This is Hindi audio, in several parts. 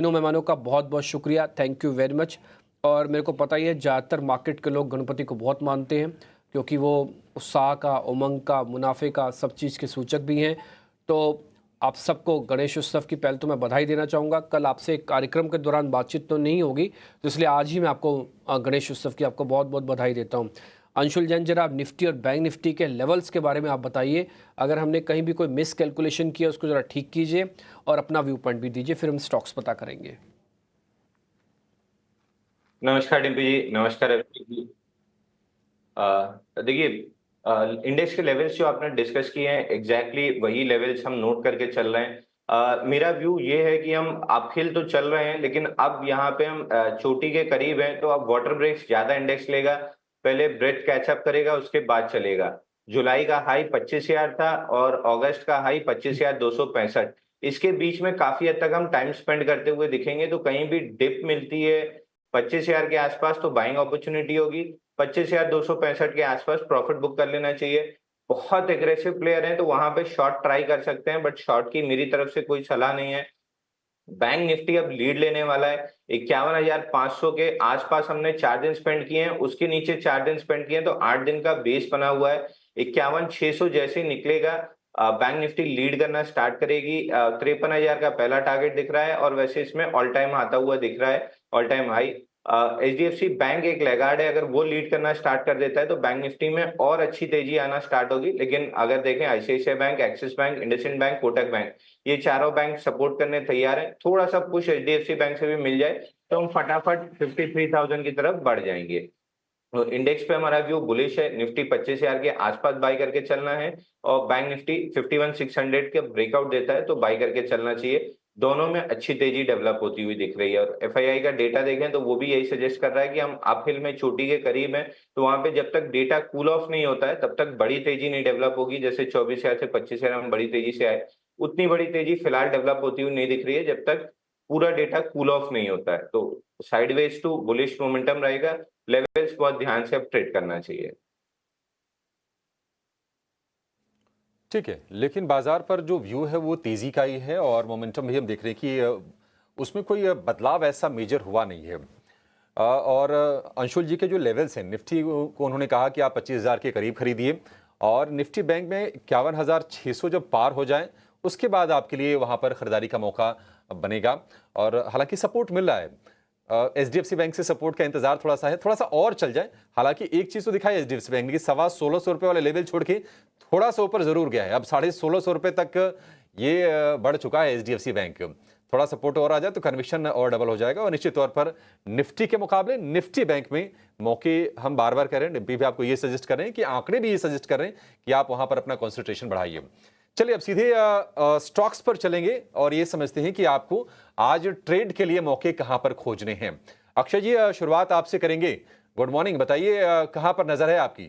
तीनों मेहमानों का बहुत बहुत शुक्रिया, थैंक यू वेरी मच। और मेरे को पता ही है ज़्यादातर मार्केट के लोग गणपति को बहुत मानते हैं, क्योंकि वो उत्साह का, उमंग का, मुनाफे का, सब चीज़ के सूचक भी हैं। तो आप सबको गणेश उत्सव की पहले तो मैं बधाई देना चाहूँगा। कल आपसे कार्यक्रम के दौरान बातचीत तो नहीं होगी, तो इसलिए आज ही मैं आपको गणेश उत्सव की आपको बहुत बहुत बधाई देता हूँ। अंशुल जैन, जरा आप निफ्टी और बैंक निफ्टी के लेवल्स के बारे में आप बताइए। अगर हमने कहीं भी कोई मिस कैलकुलेशन किया उसको ज़रा ठीक कीजिए और अपना व्यू पॉइंट भी दीजिए, फिर हम स्टॉक्स पता करेंगे। नमस्कार डिम्पी जी, नमस्कार अभिषेक जी। देखिए, इंडेक्स के लेवल्स जो आपने डिस्कस किए हैं एग्जैक्टली वही लेवल्स हम नोट करके चल रहे हैं। मेरा व्यू ये है कि हम अपहिल तो चल रहे हैं, लेकिन अब यहाँ पे हम चोटी के करीब हैं, तो अब वाटर ब्रेक्स ज्यादा इंडेक्स लेगा। पहले ब्रेथ कैचअप करेगा, उसके बाद चलेगा। जुलाई का हाई 25,000 था और अगस्त का हाई 25,265। इसके बीच में काफी हद तक हम टाइम स्पेंड करते हुए दिखेंगे, तो कहीं भी डिप मिलती है 25,000 के आसपास तो बाइंग अपॉर्चुनिटी होगी। 25,265 के आसपास प्रॉफिट बुक कर लेना चाहिए। बहुत एग्रेसिव प्लेयर हैं तो वहां पे शॉर्ट ट्राई कर सकते हैं, बट शॉर्ट की मेरी तरफ से कोई सलाह नहीं है। बैंक निफ्टी अब लीड लेने वाला है। 51,500 के आसपास हमने 4 दिन स्पेंड किए हैं, उसके नीचे 4 दिन स्पेंड किए हैं, तो 8 दिन का बेस बना हुआ है। 51,600 जैसे ही निकलेगा, बैंक निफ्टी लीड करना स्टार्ट करेगी। 53,000 का पहला टारगेट दिख रहा है और वैसे इसमें ऑल टाइम आता हुआ दिख रहा है, all time high. HDFC bank एक लैगार्ड है, अगर वो लीड करना स्टार्ट कर देता है तो बैंक निफ्टी में और अच्छी तेजी आना स्टार्ट होगी। लेकिन अगर देखें ICICI bank, axis bank, IndusInd bank, Kotak bank, ये चारों बैंक सपोर्ट करने तैयार है। थोड़ा सा पुश एचडीएफसी बैंक से भी मिल जाए तो हम फटाफट 53,000 की तरफ बढ़ जाएंगे। तो इंडेक्स पे हमारा व्यू बुलिश है। निफ्टी 25,000 के आसपास बाय करके चलना है और बैंक निफ्टी 51,600 के ब्रेकआउट देता है तो बाय करके चलना चाहिए। दोनों में अच्छी तेजी डेवलप होती हुई दिख रही है और एफआईआई का डेटा देखें तो वो भी यही सजेस्ट कर रहा है कि हम अपहिल में चोटी के करीब हैं। तो वहां पे जब तक डेटा कूल ऑफ नहीं होता है तब तक बड़ी तेजी नहीं डेवलप होगी। जैसे 24,000 से 25,000 हम बड़ी तेजी से आए, उतनी बड़ी तेजी फिलहाल डेवलप होती हुई नहीं दिख रही है जब तक पूरा डेटा कूल ऑफ नहीं होता है। तो साइडवेज टू बुलिश मोमेंटम रहेगा। लेवल्स बहुत ध्यान से अब ट्रेड करना चाहिए। ठीक है, लेकिन बाजार पर जो व्यू है वो तेजी का ही है और मोमेंटम भी हम देख रहे हैं कि उसमें कोई बदलाव ऐसा मेजर हुआ नहीं है। और अंशुल जी के जो लेवल्स हैं, निफ्टी को उन्होंने कहा कि आप 25,000 के करीब खरीदिए और निफ्टी बैंक में 51,600 जब पार हो जाए उसके बाद आपके लिए वहां पर खरीदारी का मौका बनेगा। और हालांकि सपोर्ट मिल रहा है, एचडीएफसी बैंक से सपोर्ट का इंतजार थोड़ा सा है, थोड़ा सा और चल जाए। हालांकि एक चीज तो दिखाई एचडीएफसी बैंक ने कि 16,500 रुपए वाले लेवल छोड़ के थोड़ा सा ऊपर जरूर गया है, अब 16,500 रुपए तक ये बढ़ चुका है एचडीएफसी बैंक। थोड़ा सपोर्ट और आ जाए तो कन्विक्शन और डबल हो जाएगा और निश्चित तौर पर निफ्टी के मुकाबले निफ्टी बैंक में मौके हम बार बार कह रहे हैं, डिम्पी भी आपको ये सजेस्ट कर रहे हैं कि आंकड़े भी ये सजेस्ट कर रहे हैं कि आप वहां पर अपना कॉन्सेंट्रेशन बढ़ाइए। चलिए अब सीधे स्टॉक्स पर चलेंगे और ये समझते हैं कि आपको आज ट्रेड के लिए मौके कहां पर खोजने हैं। अक्षय जी, शुरुआत आपसे करेंगे। गुड मॉर्निंग, बताइए कहां पर नजर है आपकी?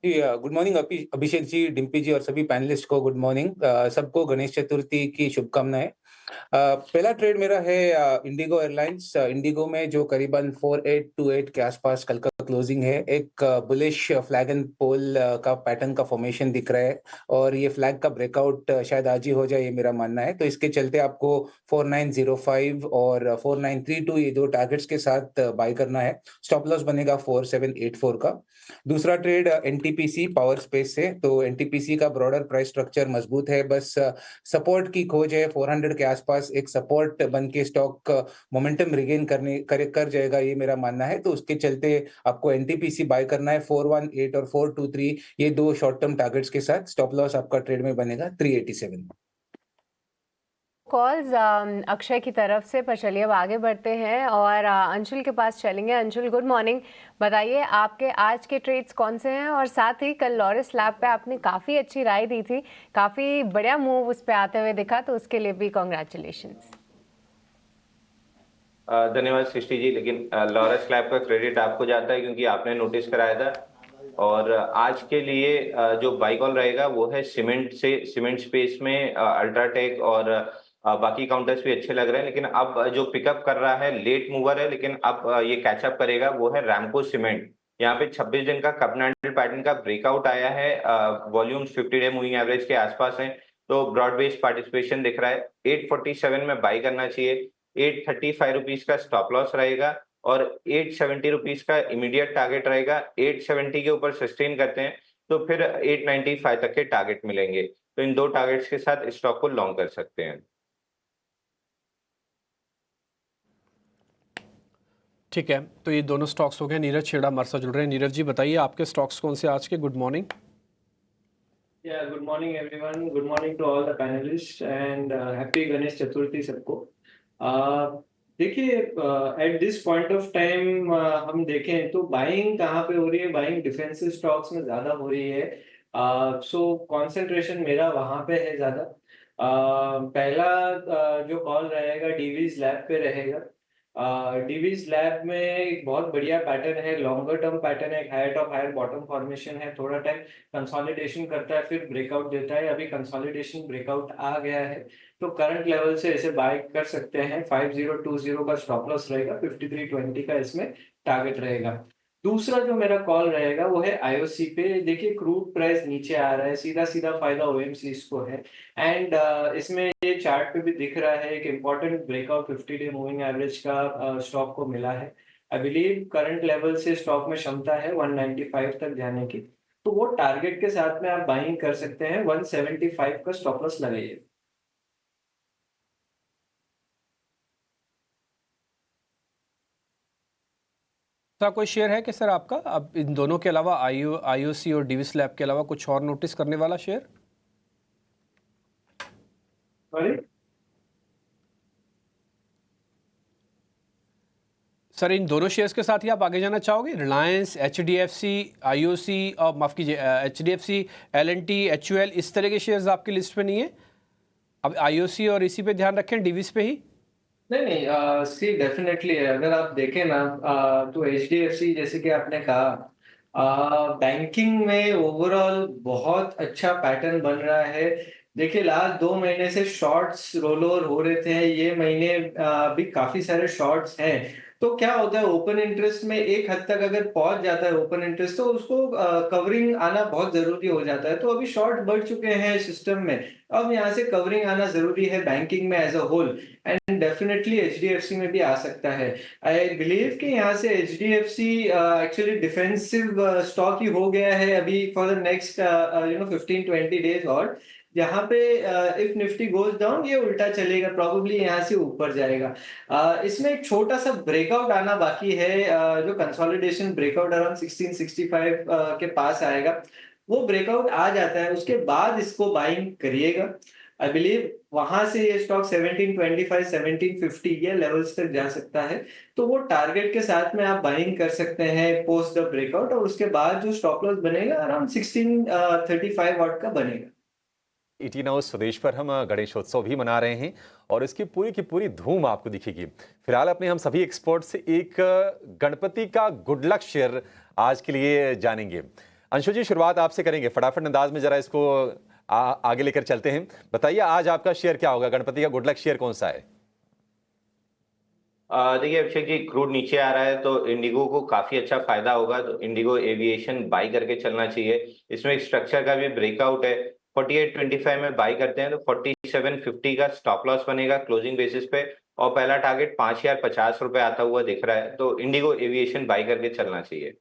जी, गुड मॉर्निंग अभिषेक जी, डिम्पी जी और सभी पैनलिस्ट को गुड मॉर्निंग। सबको गणेश चतुर्थी की शुभकामनाएं। पहला ट्रेड मेरा है इंडिगो एयरलाइंस। इंडिगो में जो करीबन 4828 के आसपास कल का क्लोजिंग है, एक बुलिश फ्लैग एंड पोल का पैटर्न का फॉर्मेशन दिख रहा है और ये फ्लैग का ब्रेकआउट शायद आज ही हो जाए, ये मेरा मानना है। तो इसके चलते आपको 4905 और 4932 ये दो टारगेट्स के साथ बाय करना है। स्टॉप लॉस बनेगा 4784 का। दूसरा ट्रेड एनटीपीसी पावर स्पेस से। तो एनटीपीसी का ब्रॉडर प्राइस स्ट्रक्चर मजबूत है, बस सपोर्ट की खोज है। 400 के आसपास एक सपोर्ट बन के स्टॉक मोमेंटम रिगेन कर जाएगा, ये मेरा मानना है। तो उसके चलते आपको एनटीपीसी बाय करना है 418 और 423, ये दो शॉर्ट टर्म टारगेट्स के साथ। स्टॉप लॉस आपका ट्रेड में बनेगा 387। कॉल्स अक्षय की तरफ से, पर चलिए अब आगे बढ़ते हैं और अंशुल के पास चलेंगे। अंशुल, गुड मॉर्निंग, बताइए आपके आज के ट्रेड्स कौन से हैं और साथ ही कल लॉरिस लैब पे आपने काफ़ी अच्छी राय दी थी, काफ़ी बढ़िया मूव उस पे आते हुए दिखा, तो उसके लिए भी कॉन्ग्रेचुलेशंस। धन्यवाद सृष्टि जी, लेकिन लॉरेंस लैब का क्रेडिट आपको जाता है क्योंकि आपने नोटिस कराया था। और आज के लिए जो बाई कॉल रहेगा वो है सीमेंट स्पेस में अल्ट्राटेक और बाकी काउंटर्स भी अच्छे लग रहे हैं। लेकिन अब जो पिकअप कर रहा है, लेट मूवर है लेकिन अब ये कैचअप करेगा, वो है रैमको सीमेंट। यहाँ पे 26 दिन का कप कैंडल पैटर्न का ब्रेकआउट आया है। वॉल्यूम्स 50 डे मूविंग एवरेज के आसपास हैं। तो ब्रॉड बेस्ड पार्टिसिपेशन दिख रहा है। 847 में बाई करना चाहिए। 835 रुपीज का स्टॉप लॉस रहेगा और 870 रुपीज का इमीडिएट टारगेट रहेगा। 870 के ऊपर सस्टेन करते हैं तो फिर 895 तक के टारगेट मिलेंगे। तो इन दो टारगेट्स के साथ स्टॉक को लॉन्ग कर सकते हैं। ठीक है, तो ये दोनों स्टॉक्स हो गए। नीरज छेड़ा हमारे साथ जुड़ रहे हैं। नीरज जी बताइए आपके स्टॉक्स कौन से आज के? Good morning. Yeah, good morning everyone. Good morning to all the panelists and happy Ganesh Chaturthi सबको। देखिए at this point of time हम देखें तो बाइंग कहाँ पे हो रही है? बाइंग डिफेंसिव स्टॉक्स में ज्यादा हो रही है। सो कंसंट्रेशन मेरा वहां पे है ज्यादा। पहला जो कॉल रहेगा डीवीज लैब पे रहेगा। डीवीज लैब में एक बहुत बढ़िया पैटर्न है, लॉन्गर टर्म पैटर्न है, एक higher top higher bottom formation है। थोड़ा टाइम कंसोलिडेशन करता है फिर ब्रेकआउट देता है। अभी कंसोलिडेशन ब्रेकआउट आ गया है तो करंट लेवल से इसे बाय कर सकते हैं। 5020 का स्टॉप लॉस रहेगा, 5320 का इसमें टारगेट रहेगा। दूसरा जो मेरा कॉल रहेगा वो है आईओसी पे। देखिए क्रूड प्राइस नीचे आ रहा है, सीधा सीधा फायदा ओएमसीज को है। एंड इसमें ये चार्ट पे भी दिख रहा है एक important breakout 50 day moving average का स्टॉक को मिला है। आई बिलीव करंट लेवल से स्टॉक में क्षमता है 195 तक जाने की, तो वो टारगेट के साथ में आप बाइंग कर सकते हैं। 175 का स्टॉप लॉस लगाइए। सर कोई शेयर है कि सर आपका अब इन दोनों के अलावा आईओसी और डीवी स्लैब के अलावा कुछ और नोटिस करने वाला शेयर? सॉरी सर इन दोनों शेयर्स के साथ ही आप आगे जाना चाहोगे? रिलायंस, एचडीएफसी, आईओसी और माफ कीजिए एचडीएफसी, एलएनटी, एचयूएल, इस तरह के शेयर्स आपकी लिस्ट में नहीं है? अब आईओसी और इसी पे ध्यान रखें, डीवीस पे ही। नहीं नहीं, सी डेफिनेटली अगर आप देखें ना तो एचडीएफसी जैसे कि आपने कहा बैंकिंग में ओवरऑल बहुत अच्छा पैटर्न बन रहा है। देखिए लास्ट 2 महीने से शॉर्ट्स रोल ओवर हो रहे थे, ये महीने भी काफी सारे शॉर्ट्स हैं। तो क्या होता है ओपन इंटरेस्ट में एक हद तक अगर पहुंच जाता है ओपन इंटरेस्ट तो उसको कवरिंग आना बहुत जरूरी हो जाता है। तो अभी शॉर्ट बढ़ चुके हैं सिस्टम में, अब यहाँ से कवरिंग आना जरूरी है बैंकिंग में as a whole. And definitely HDFC में भी आ सकता है। आई बिलीव कि यहाँ से एचडीएफसी एक्चुअली डिफेंसिव स्टॉक ही हो गया है अभी फॉर द नेक्स्ट 15-20 डेज। और यहाँ पे इफ निफ्टी गोज डाउन ये उल्टा चलेगा, प्रोबेबली यहाँ से ऊपर जाएगा। इसमें एक छोटा सा ब्रेकआउट आना बाकी है, जो कंसोलिडेशन ब्रेकआउट अराउंड 1665 के पास आएगा। वो ब्रेकआउट आ जाता है उसके बाद इसको बाइंग करिएगा। आई बिलीव वहां से ये स्टॉक 1725 1750 ये लेवल्स तक जा सकता है। तो वो टारगेट के साथ में आप बाइंग कर सकते हैं पोस्ट द ब्रेकआउट, और उसके बाद जो स्टॉप लॉस बनेगा अराउंड 1635 वॉट का बनेगा। ईटी नाउ स्वदेश पर हम गणेशोत्सव भी मना रहे हैं और इसकी पूरी की पूरी धूम आपको दिखेगी। फिलहाल अपने हम सभी एक्सपर्ट से एक गणपति का गुड लक शेयर आज के लिए जानेंगे। अंशु जी शुरुआत आपसे करेंगे, फटाफट अंदाज में जरा इसको आगे लेकर चलते हैं। बताइए आज आपका शेयर क्या होगा, गणपति का गुड लक शेयर कौन सा है? देखिए अभिषेक जी, क्रूड नीचे आ रहा है तो इंडिगो को काफी अच्छा फायदा होगा, तो इंडिगो एविएशन बाई करके चलना चाहिए। इसमें एक स्ट्रक्चर का भी ब्रेकआउट है। 4825 में बाई करते हैं तो 4750 का स्टॉप लॉस बनेगा क्लोजिंग बेसिस पे, और पहला टारगेट 5050 रुपए आता हुआ दिख रहा है। तो इंडिगो एविएशन बाई करके चलना चाहिए।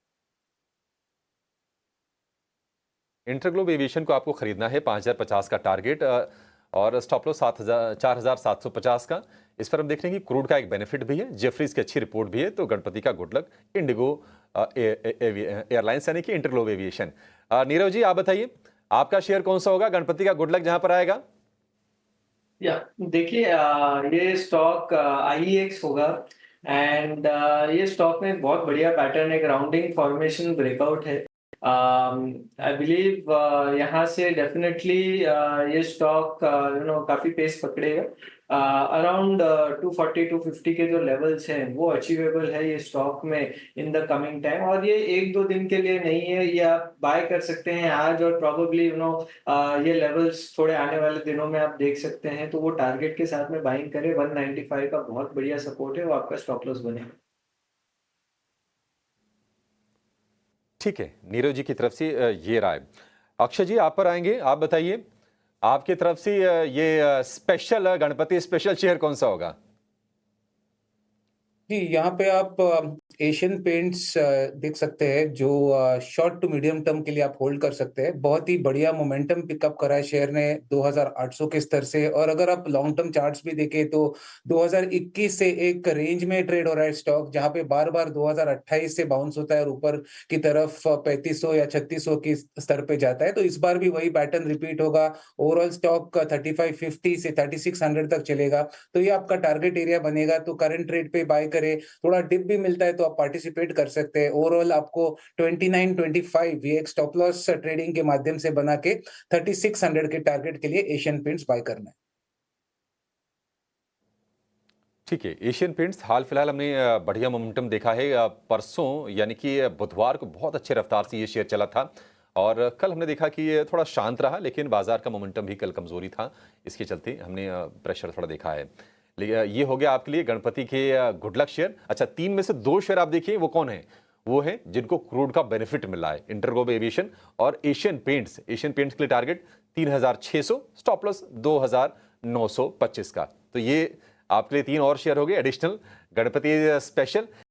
इंटरग्लोब एविएशन को आपको खरीदना है, 5050 का टारगेट और स्टॉप लॉस 4750 का। इस पर हम देख रहे हैं कि क्रूड का एक बेनिफिट भी है, जेफरीज की अच्छी रिपोर्ट भी है। तो गणपति का गुड लक इंडिगो एयरलाइंस यानी कि इंटरग्लोब एविएशन। नीरव जी आप बताइए आपका शेयर कौन सा होगा, गणपति का गुड लक जहां पर आएगा? या देखिए ये स्टॉक आईईएक्स होगा। एंड ये स्टॉक में बहुत बढ़िया पैटर्न, एक राउंडिंग फॉर्मेशन ब्रेकआउट है। आई बिलीव यहाँ से डेफिनेटली ये स्टॉक काफी पेस पकड़ेगा। अराउंड 240-250 के जो लेवल्स हैं वो अचीवेबल है ये स्टॉक में इन द कमिंग टाइम। और ये 1-2 दिन के लिए नहीं है, ये आप बाय कर सकते हैं आज, और प्रॉबेबली ये लेवल्स थोड़े आने वाले दिनों में आप देख सकते हैं। तो वो टारगेट के साथ में बाइंग करें। 195 का बहुत बढ़िया सपोर्ट है, वो आपका स्टॉप लॉस बनेगा। ठीक है, नीरव जी की तरफ से ये राय। अक्षय जी आप पर आएंगे, आप बताइए आपकी तरफ से ये स्पेशल गणपति स्पेशल शेयर कौन सा होगा? जी, यहाँ पे आप एशियन पेंट्स देख सकते हैं जो शॉर्ट टू मीडियम टर्म के लिए आप होल्ड कर सकते हैं। बहुत ही बढ़िया मोमेंटम पिकअप करा है शेयर ने 2800 के स्तर से, और अगर आप लॉन्ग टर्म चार्ट्स भी देखें तो 2021 से एक रेंज में ट्रेड हो रहा है स्टॉक, जहाँ पे बार-बार 2028 से बाउंस होता है और ऊपर की तरफ 3500 या 3600 के स्तर पे जाता है। तो इस बार भी वही पैटर्न रिपीट होगा। ओवरऑल स्टॉक 3550 से 3600 तक चलेगा। तो ये आपका टारगेट एरिया बनेगा। तो करंट ट्रेड पे बाय करें, थोड़ा डिप भी मिलता है तो आप पार्टिसिपेट कर सकते हैं। ओवरऑल आपको 2925 ये एक स्टॉप लॉस ट्रेडिंग के माध्यम से बना के 3600 के टारगेट के लिए एशियन पेंट्स बाय करना है। ठीक है, एशियन पेंट्स हाल फिलहाल हमने बढ़िया मोमेंटम देखा है। परसों यानी कि बुधवार को बहुत अच्छे रफ्तार से ये शेयर चला था और कल हमने देखा कि ये थोड़ा शांत रहा, लेकिन बाजार का मोमेंटम भी कल कमजोरी था। इसके चलते हमने प्रेशर थोड़ा देखा है। लेकिन ये हो गया आपके लिए गणपति के गुड लक शेयर। अच्छा, 3 में से 2 शेयर आप देखिए वो कौन है? वो है जिनको क्रूड का बेनिफिट मिला है, इंटरग्लोब एविएशन और एशियन पेंट्स। एशियन पेंट्स के लिए टारगेट 3600, स्टॉप लॉस 2925 का। तो ये आपके लिए 3 और शेयर हो गए एडिशनल गणपति स्पेशल।